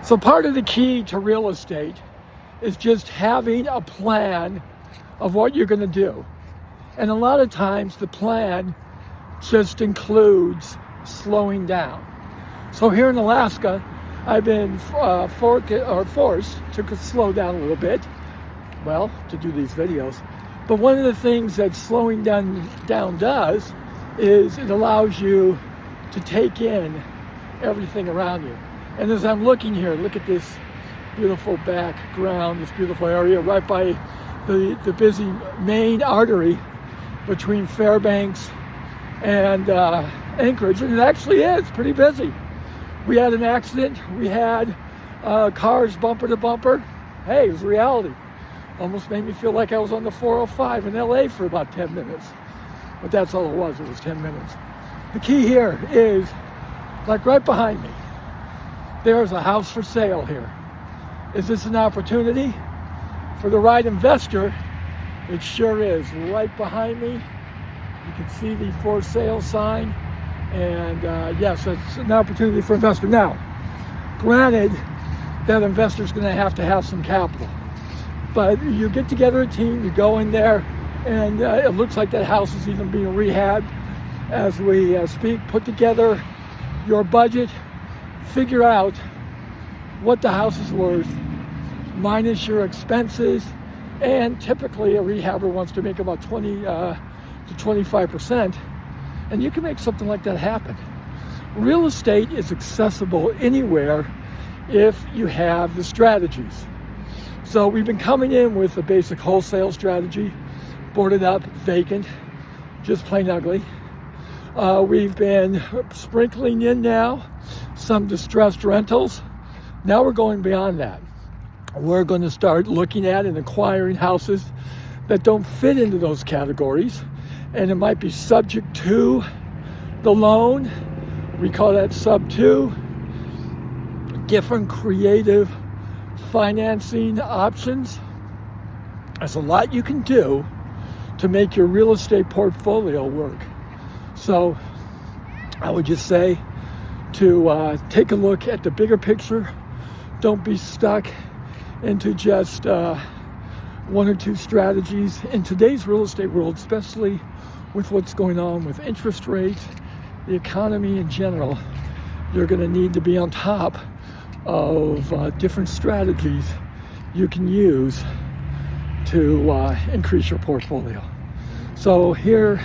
So part of the key to real estate is just having a plan of what you're going to do. And a lot of times the plan just includes slowing down. So here in Alaska, I've been forced to slow down a little bit, well, to do these videos. But one of the things that slowing down does is it allows you to take in everything around you. And as I'm looking here, look at this beautiful background, this beautiful area right by the busy main artery between Fairbanks and Anchorage. And it actually is pretty busy. We had an accident. We had cars bumper to bumper. Hey, it was reality. Almost made me feel like I was on the 405 in LA for about 10 minutes. But that's all it was 10 minutes. The key here is, like right behind me, there's a house for sale here. Is this an opportunity? For the right investor, it sure is. Right behind me, you can see the for sale sign. And yes, it's an opportunity for investor. Now, granted, that investor's going to have some capital. But you get together a team, you go in there, and it looks like that house is even being rehabbed as we speak. Put together your budget, figure out what the house is worth, minus your expenses, and typically a rehabber wants to make about 20 to 25%, and you can make something like that happen. Real estate is accessible anywhere if you have the strategies. So we've been coming in with a basic wholesale strategy, boarded up, vacant, just plain ugly. We've been sprinkling in now some distressed rentals. Now we're going beyond that. We're going to start looking at and acquiring houses that don't fit into those categories, and it might be subject to the loan. We call that sub 2. Different creative financing options. There's a lot you can do to make your real estate portfolio work. So I would just say to take a look at the bigger picture. Don't be stuck into just one or two strategies. In today's real estate world, especially with what's going on with interest rates, the economy in general, you're going to need to be on top of different strategies you can use to increase your portfolio. So here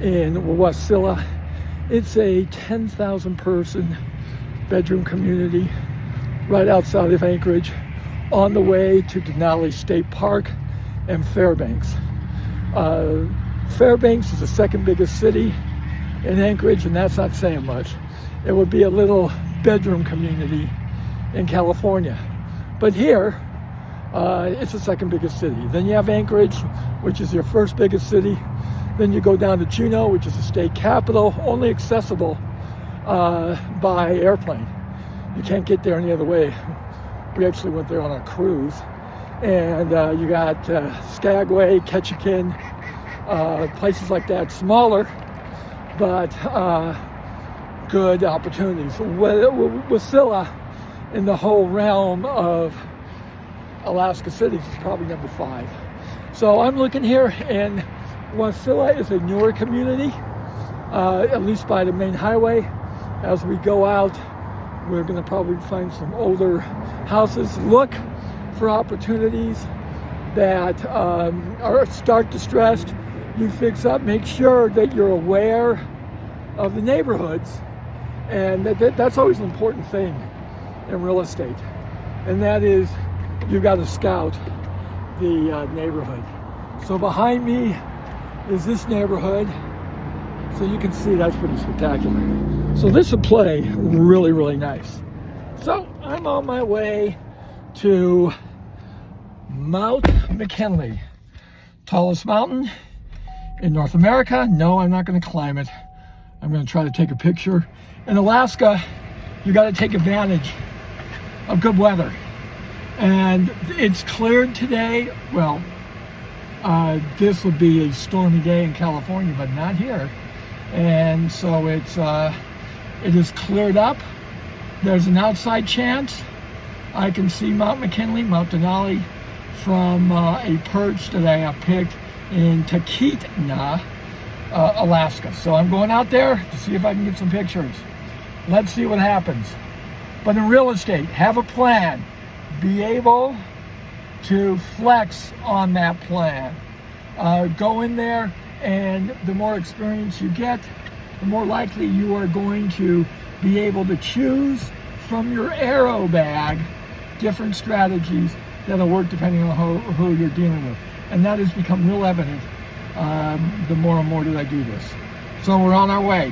in Wholesale, it's a 10,000 person bedroom community right outside of Anchorage, on the way to Denali State Park and Fairbanks. Fairbanks is the second biggest city in Anchorage, and that's not saying much. It would be a little bedroom community in California. But here, it's the second biggest city. Then you have Anchorage, which is your first biggest city. Then you go down to Juneau, which is the state capital, only accessible by airplane. You can't get there any other way. We actually went there on a cruise. And you got Skagway, Ketchikan, places like that, smaller, but good opportunities. Wasilla, in the whole realm of Alaska cities, is probably number 5. So I'm looking here, and Wasilla is a newer community, at least by the main highway. As we go out, we're going to probably find some older houses. Look for opportunities that are start distressed. You fix up, make sure that you're aware of the neighborhoods, and that's always an important thing in real estate, and that is you got to scout the neighborhood. So behind me is this neighborhood, so you can see that's pretty spectacular. So this will play really, really nice. So I'm on my way to Mount McKinley, tallest mountain in North America. No, I'm not going to climb it. I'm going to try to take a picture. In Alaska, you got to take advantage of good weather. And it's cleared today. Well, this would be a stormy day in California, but not here. And so it is cleared up. There's an outside chance I can see Mount McKinley, Mount Denali from a perch that I have picked in Talkeetna, Alaska. So I'm going out there to see if I can get some pictures. Let's see what happens. But in real estate, have a plan. Be able to flex on that plan. Go in there, and the more experience you get, the more likely you are going to be able to choose from your arrow bag different strategies that'll work depending on who you're dealing with. And that has become real evident the more and more that I do this. So we're on our way.